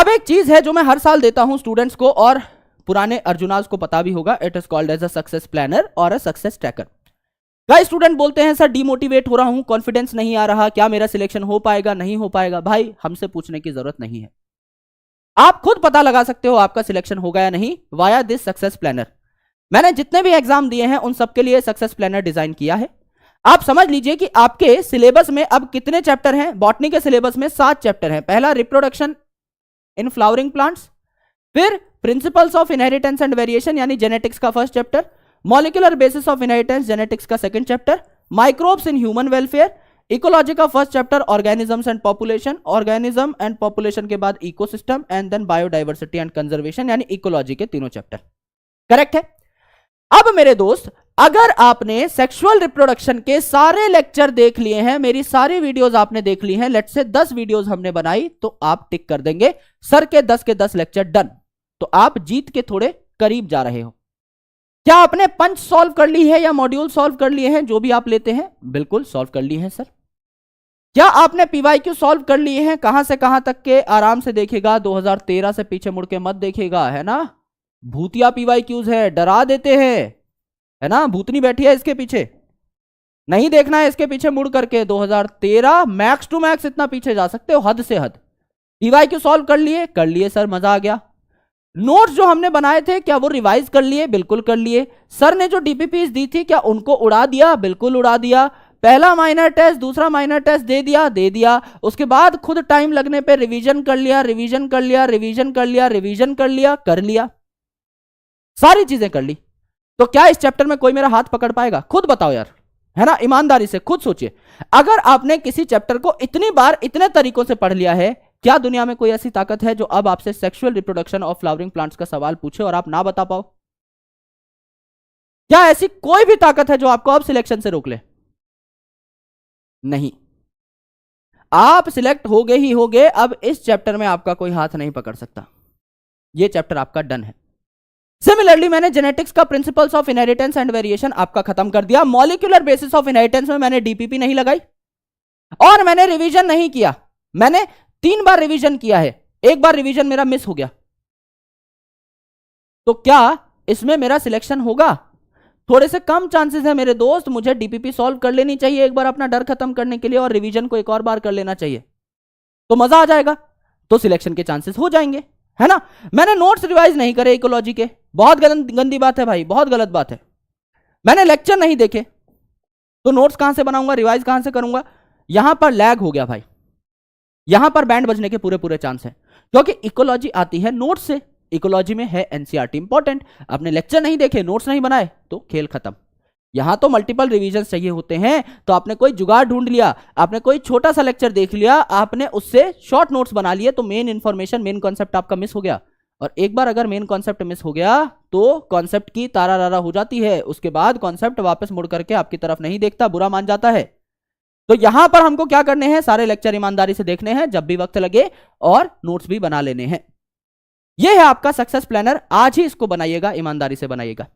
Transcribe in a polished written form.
अब एक चीज है जो मैं हर साल देता हूं स्टूडेंट्स को, और पुराने अर्जुनाज को पता भी होगा, it is called as a success planner और अ सक्सेस ट्रैकर। कई स्टूडेंट बोलते हैं सर डिमोटिवेट हो रहा हूं, कॉन्फिडेंस नहीं आ रहा, क्या मेरा सिलेक्शन हो पाएगा नहीं हो पाएगा। भाई हमसे पूछने की जरूरत नहीं है, आप खुद पता लगा सकते हो आपका सिलेक्शन होगा या नहीं वाया दिस सक्सेस प्लानर। मैंने जितने भी एग्जाम दिए हैं उन सबके लिए सक्सेस प्लानर डिजाइन किया है। आप समझ लीजिए कि आपके सिलेबस में अब कितने चैप्टर हैं। बॉटनी के सिलेबस में 7 चैप्टर हैं। पहला रिप्रोडक्शन इन फ्लावरिंग प्लांट्स, फिर principles of inheritance and variation यानी जेनेटिक्स का first chapter, molecular basis of inheritance genetics का second chapter, microbes in human welfare, ecology का first chapter, organisms and population, organism and population के बाद ecosystem and then biodiversity and conservation यानी ecology के तीनों chapter. Correct है। अब मेरे दोस्त अगर आपने सेक्सुअल रिप्रोडक्शन के सारे लेक्चर देख लिए हैं, मेरी सारी वीडियोस आपने देख ली हैं, लेट्स से 10 वीडियोस हमने बनाई, तो आप टिक कर देंगे सर के 10 के 10 लेक्चर डन। तो आप जीत के थोड़े करीब जा रहे हो। क्या आपने पंच सॉल्व कर ली है या मॉड्यूल सॉल्व कर लिए हैं जो भी आप लेते हैं? बिल्कुल सॉल्व कर लिए हैं सर। क्या आपने पीवाईक्यू सॉल्व कर लिए हैं? कहां से कहां तक के? आराम से देखेगा, 2013 से पीछे मुड़ के मत देखेगा, है ना। भूतिया पीवाईक्यूज है, डरा देते हैं, है ना, भूतनी बैठी है इसके पीछे, नहीं देखना है इसके पीछे मुड़ करके। 2013 मैक्स टू मैक्स इतना पीछे जा सकते हो, हद से हद। पीवाईक्यू सॉल्व कर लिए? कर लिए सर, मजा आ गया। नोट्स जो हमने बनाए थे क्या वो रिवाइज कर लिए? बिल्कुल कर लिए। सर ने जो डीपीपीस दी थी क्या उनको उड़ा दिया? बिल्कुल उड़ा दिया। पहला माइनर टेस्ट, दूसरा माइनर टेस्ट दे दिया? दे दिया। उसके बाद खुद टाइम लगने पे रिवीजन कर लिया, रिवीजन कर लिया, रिवीजन कर लिया, रिवीजन कर लिया, कर लिया, सारी चीजें कर ली। तो क्या इस चैप्टर में कोई मेरा हाथ पकड़ पाएगा? खुद बताओ यार, है ना, ईमानदारी से खुद सोचिए। अगर आपने किसी चैप्टर को इतनी बार इतने तरीकों से पढ़ लिया है, क्या दुनिया में कोई ऐसी ताकत है जो अब आपसे sexual reproduction of flowering plants का सवाल पूछे और आप ना बता पाओ? क्या ऐसी कोई भी ताकत है जो आपको अब सिलेक्शन से रोक ले? नहीं। आप सिलेक्ट हो गए ही हो गए। अब इस चैप्टर में आपका कोई हाथ नहीं पकड़ सकता, यह चैप्टर आपका डन है। सिमिलरली मैंने जेनेटिक्स का principles of inheritance and variation आपका खत्म कर दिया। मॉलिक्यूलर बेसिस ऑफ इनहेरिटेंस में मैंने डीपीपी नहीं लगाई और मैंने रिवीजन नहीं किया। मैंने 3 बार रिवीजन किया है, एक बार रिवीजन मेरा मिस हो गया। तो क्या इसमें मेरा सिलेक्शन होगा? थोड़े से कम चांसेस है मेरे दोस्त। मुझे डीपीपी सॉल्व कर लेनी चाहिए एक बार अपना डर खत्म करने के लिए, और रिवीजन को एक और बार कर लेना चाहिए, तो मजा आ जाएगा, तो सिलेक्शन के चांसेस हो जाएंगे, है ना। मैंने नोट्स रिवाइज नहीं करे इकोलॉजी के, बहुत गंदी बात है भाई, बहुत गलत बात है। मैंने लेक्चर नहीं देखे तो नोट्स कहां से बनाऊंगा, रिवाइज कहां से करूंगा? यहां पर लैग हो गया भाई, यहां पर बैंड बजने के पूरे चांस है, क्योंकि इकोलॉजी आती है नोट्स से। इकोलॉजी में है एनसीईआरटी इंपॉर्टेंट। आपने लेक्चर नहीं देखे, नोट्स नहीं बनाए, तो खेल खत्म। यहां तो मल्टीपल रिवीजन चाहिए होते हैं, तो आपने कोई जुगाड़ ढूंढ लिया, आपने कोई छोटा सा लेक्चर देख लिया, आपने उससे शॉर्ट नोट्स बना लिए, तो मेन इंफॉर्मेशन, मेन कॉन्सेप्ट आपका मिस हो गया। और एक बार अगर मेन कॉन्सेप्ट मिस हो गया तो कॉन्सेप्ट की तारा रारा हो जाती है, उसके बाद कॉन्सेप्ट वापस मुड़ करके आपकी तरफ नहीं देखता, बुरा मान जाता है। तो यहां पर हमको क्या करने हैं, सारे लेक्चर ईमानदारी से देखने हैं जब भी वक्त लगे, और नोट्स भी बना लेने हैं। यह है आपका सक्सेस प्लानर। आज ही इसको बनाइएगा, ईमानदारी से बनाइएगा।